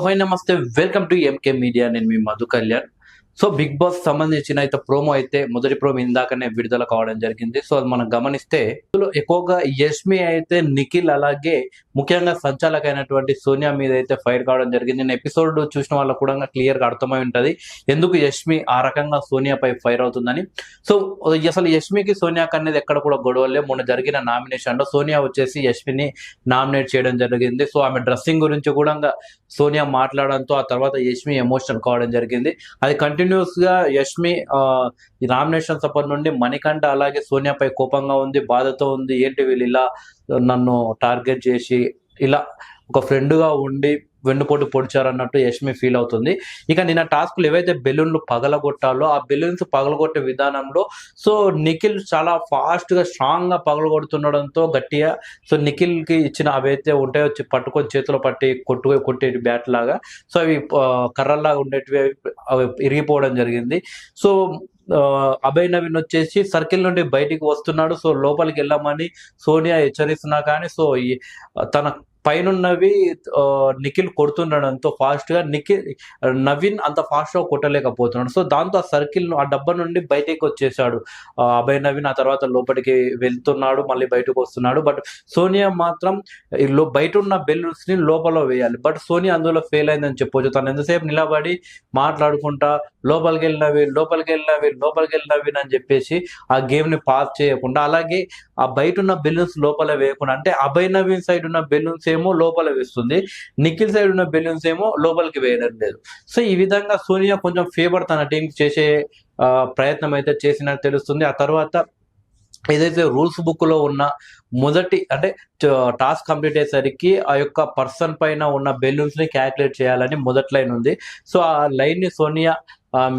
So hi నమస్తే, welcome to MK media. నేను మీ Madhu Kalyan. So Bigg Boss సంబంధించిన అయితే ప్రోమో అయితే మొదటి ప్రోమో ఇందాకనే విడుదల కావడం జరిగింది. సో అది మనం గమనిస్తే ఇందులో ఎక్కువగా యష్మి అయితే నిఖిల్ అలాగే ముఖ్యంగా సంచాలకైనటువంటి సోనియా మీద అయితే ఫైర్ కావడం జరిగింది. నేను ఎపిసోడ్ చూసిన వాళ్ళకు కూడా క్లియర్ గా అర్థమై ఉంటది ఎందుకు యష్మి ఆ రకంగా సోనియాపై ఫైర్ అవుతుందని. సో అసలు యష్మికి సోనియాకి అనేది ఎక్కడ కూడా గొడవలే. మొన్న జరిగిన నామినేషన్ లో సోనియా వచ్చేసి యష్మిని నామినేట్ చేయడం జరిగింది. సో ఆమె డ్రెస్సింగ్ గురించి కూడా సోనియా మాట్లాడడంతో ఆ తర్వాత యష్మి ఎమోషనల్ కావడం జరిగింది. అది కంటిన్యూస్ గా యష్మి ఈ నామినేషన్ సభ నుండి మణికంఠ అలాగే సోనియాపై కోపంగా ఉంది, బాధతో ఉంది. ఏంటి వీళ్ళు ఇలా నన్ను టార్గెట్ చేసి ఇలా ఒక ఫ్రెండ్ గా ఉండి వెన్నుపోటు పొడిచారన్నట్టు యష్మి ఫీల్ అవుతుంది. ఇక నిన్న టాస్క్లు ఏవైతే బెలూన్లు పగలగొట్టాలో ఆ బెలూన్స్ పగలగొట్టే విధానంలో సో నిఖిల్ చాలా ఫాస్ట్ గా స్ట్రాంగ్ గా పగలగొడుతుండడంతో గట్టిగా సో నిఖిల్ కి ఇచ్చిన అవైతే ఉంటాయో వచ్చి పట్టుకొని చేతిలో పట్టి కొట్టేటి బ్యాట్ లాగా సో అవి కర్రల్లాగా ఉండేటివి అవి ఇరిగిపోవడం జరిగింది. సో అభయ్ నవీన్ వచ్చేసి సర్కిల్ నుండి బయటికి వస్తున్నాడు. సో లోపలికి వెళ్ళామని సోనియా హెచ్చరిస్తున్నా కానీ సో తన పైనున్నవి నిఖిల్ కొడుతుండడంతో ఫాస్ట్ గా నవీన్ అంత ఫాస్ట్ గా కొట్టలేకపోతున్నాడు. సో దాంతో ఆ సర్కిల్ ఆ డబ్బా నుండి బయటికి వచ్చేసాడు అభయ్ నవీన్. ఆ తర్వాత లోపలికి వెళ్తున్నాడు, మళ్ళీ బయటకు వస్తున్నాడు. బట్ సోనియా మాత్రం బయట ఉన్న బెలూన్స్ ని లోపల వేయాలి. బట్ సోనియా అందులో ఫెయిల్ అయిందని చెప్పొచ్చు. తను ఎంతసేపు నిలబడి మాట్లాడుకుంటా లోపలికి వెళ్ళినవి అని చెప్పేసి ఆ గేమ్ ని పాస్ చేయకుండా అలాగే ఆ బయట ఉన్న బెలూన్స్ లోపల వేయకుండా, అంటే అభయ్ నవీన్ సైడ్ ఉన్న బెలూన్స్ ఏమో లోపల వేస్తుంది, నిఖిల్ సైడ్ ఉన్న బెలూన్స్ ఏమో లోపలికి వేయడం లేదు. సో ఈ విధంగా సోనియా కొంచెం ఫేవర్ తన టీం చేసే ప్రయత్నం అయితే చేసినట్టు తెలుస్తుంది. ఆ తర్వాత ఏదైతే రూల్స్ బుక్ లో ఉన్న మొదటి అంటే టాస్క్ కంప్లీట్ అయ్యేసరికి ఆ యొక్క పర్సన్ పైన ఉన్న బెలూన్స్ ని క్యాల్కులేట్ చేయాలని మొదటి లైన్ ఉంది. సో ఆ లైన్ ని సోనియా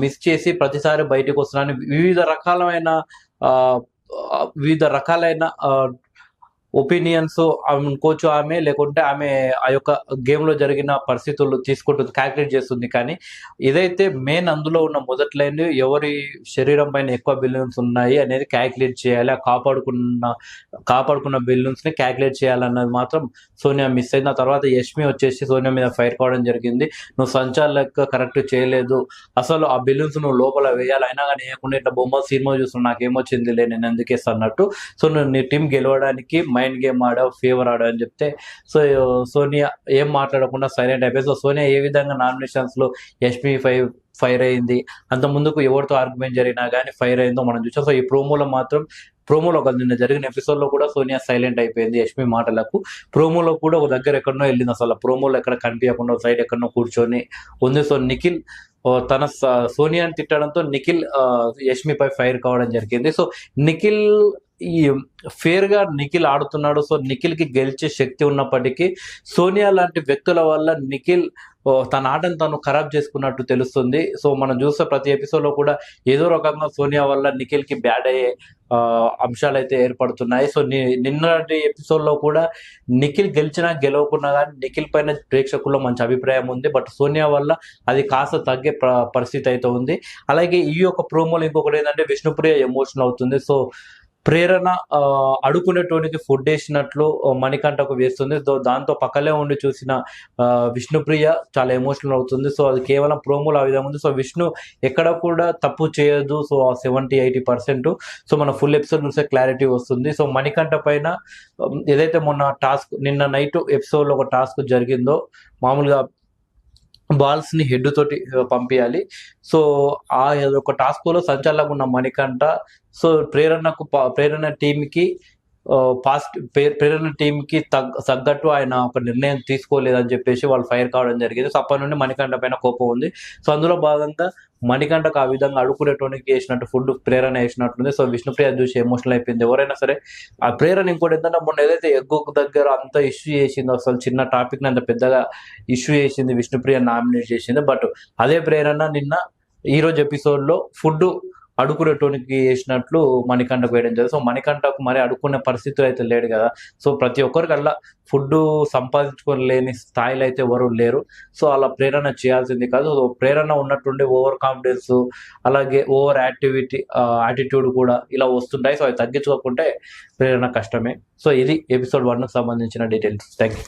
మిస్ చేసి ప్రతిసారి బయటకు వస్తున్నాను. వివిధ రకాలైన ఒపీనియన్స్ అనుకోవచ్చు ఆమె, లేకుంటే ఆమె ఆ యొక్క గేమ్ లో జరిగిన పరిస్థితులు తీసుకుంటుంది, క్యాల్కులేట్ చేస్తుంది. కానీ ఏదైతే మెయిన్ అందులో ఉన్న మొదటి లైన్ ఎవరి శరీరం పైన ఎక్కువ బెలూన్స్ ఉన్నాయి అనేది క్యాల్కులేట్ చేయాలి, ఆ కాపాడుకున్న బెలూన్స్ ని క్యాల్కులేట్ చేయాలన్నది మాత్రం సోనియా మిస్ అయింది. ఆ తర్వాత యష్మి వచ్చేసి సోనియా మీద ఫైర్ కావడం జరిగింది. నువ్వు సంచాలక కరెక్ట్ చేయలేదు, అసలు ఆ బెలూన్స్ నువ్వు లోపల వేయాలి, అయినా కానీ వేయకుండా ఇట్లా సినిమా చూస్తున్నావు, నాకేమొచ్చింది లే, నేను ఎందుకేస్తా అన్నట్టు. సో నువ్వు నీ టీం గెలవడానికి మైండ్ గేమ్ ఆడావు, ఫేవర్ ఆడావు అని చెప్తే సో సోనియా ఏం మాట్లాడకుండా సైలెంట్ అయిపోయి. సో సోనియా ఏ విధంగా నామినేషన్స్ లో యష్మి ఫైర్ అయింది, అంత ముందుకు ఎవరితో ఆర్గ్యుమెంట్ జరిగినా కానీ ఫైర్ అయిందో మనం చూసాం. సో ఈ ప్రోమోలో నిన్న జరిగిన ఎపిసోడ్ లో కూడా సోనియా సైలెంట్ అయిపోయింది యష్మి మాటలకు. ప్రోమోలో కూడా ఒక దగ్గర ఎక్కడనో వెళ్ళింది, అసలు ప్రోమోలో ఎక్కడ కనిపించకుండా సైడ్ ఎక్కడనో కూర్చొని ఉంది. సో నిఖిల్ తన సోనియాని తిట్టడంతో నిఖిల్ యష్మిపై ఫైర్ కావడం జరిగింది. సో నిఖిల్ ఈ ఫేర్ గా నిఖిల్ ఆడుతున్నాడు. సో నిఖిల్ కి గెలిచే శక్తి ఉన్నప్పటికీ సోనియా లాంటి వ్యక్తుల వల్ల నిఖిల్ తన ఆటను తను ఖరాబ్ చేసుకున్నట్టు తెలుస్తుంది. సో మనం చూస్తే ప్రతి ఎపిసోడ్ లో కూడా ఏదో రకంగా సోనియా వల్ల నిఖిల్ కి బ్యాడ్ అయ్యే అంశాలు అయితే ఏర్పడుతున్నాయి. సో నిన్నటి ఎపిసోడ్ లో కూడా నిఖిల్ గెలిచినా గెలవకున్నా కానీ నిఖిల్ పైన ప్రేక్షకుల్లో మంచి అభిప్రాయం ఉంది. బట్ సోనియా వల్ల అది కాస్త తగ్గే పరిస్థితి అయితే ఉంది. అలాగే ఈ యొక్క ప్రోమోలు ఇంకొకటి ఏంటంటే విష్ణుప్రియ ఎమోషనల్ అవుతుంది. సో ప్రేరణ అడుకునేటోనికి ఫుడ్ వేసినట్లు మణికంఠకు వేస్తుంది. దాంతో పక్కలే ఉండి చూసిన విష్ణుప్రియ చాలా ఎమోషనల్ అవుతుంది. సో అది కేవలం ప్రోమోలు ఆ విధంగా ఉంది. సో విష్ణు ఎక్కడ కూడా తప్పు చేయదు. సో 70-80%. సో మన ఫుల్ ఎపిసోడ్ చూస్తే క్లారిటీ వస్తుంది. సో మణికంఠ పైన ఏదైతే నిన్న నైట్ ఎపిసోడ్ లో ఒక టాస్క్ జరిగిందో, మామూలుగా బాల్స్ ని హెడ్ తోటి పంపించాలి. సో ఆ ఒక టాస్క్ లో సంచాలకుగా ఉన్న మణికంఠ సో ప్రేరణ టీమ్ కి తగ్గట్టు ఆయన ఒక నిర్ణయం తీసుకోలేదని చెప్పేసి వాళ్ళు ఫైర్ కావడం జరిగింది. సో అప్పటి నుండి మణికంఠ పైన కోపం ఉంది. సో అందులో భాగంగా మణికంఠకు ఆ విధంగా అడుకునేటోనికి వేసినట్టు ఫుడ్ ప్రేరణ వేసినట్టుంది. సో విష్ణుప్రియ చూసి ఎమోషనల్ అయిపోయింది. ఎవరైనా సరే ఆ ప్రేరణ ఇంకోటి ఏంటంటే మొన్న ఏదైతే ఎగ్గొక్క దగ్గర అంత ఇష్యూ చేసిందో, అసలు చిన్న టాపిక్ ని అంత పెద్దగా ఇష్యూ చేసింది, విష్ణుప్రియ నామినేట్ చేసింది. బట్ అదే ప్రేరణ నిన్న ఈ రోజు ఎపిసోడ్ లో ఫుడ్ అడుకునేటోనికి వేసినట్లు మణికంఠకు వేయడం జరిగింది. సో మణికంఠకు మరి అడుక్కునే పరిస్థితులు అయితే లేడు కదా. సో ప్రతి ఒక్కరికి అలా ఫుడ్ సంపాదించుకోలేని స్థాయిలో అయితే ఎవరు లేరు. సో అలా ప్రేరణ చేయాల్సింది కాదు. ప్రేరణ ఉన్నట్టుండి ఓవర్ కాన్ఫిడెన్స్ అలాగే ఓవర్ యాటిట్యూడ్ కూడా ఇలా వస్తుంటాయి. సో అవి తగ్గించుకోకుంటే ప్రేరణ కష్టమే. సో ఇది ఎపిసోడ్ 1 సంబంధించిన డీటెయిల్స్. Thank you.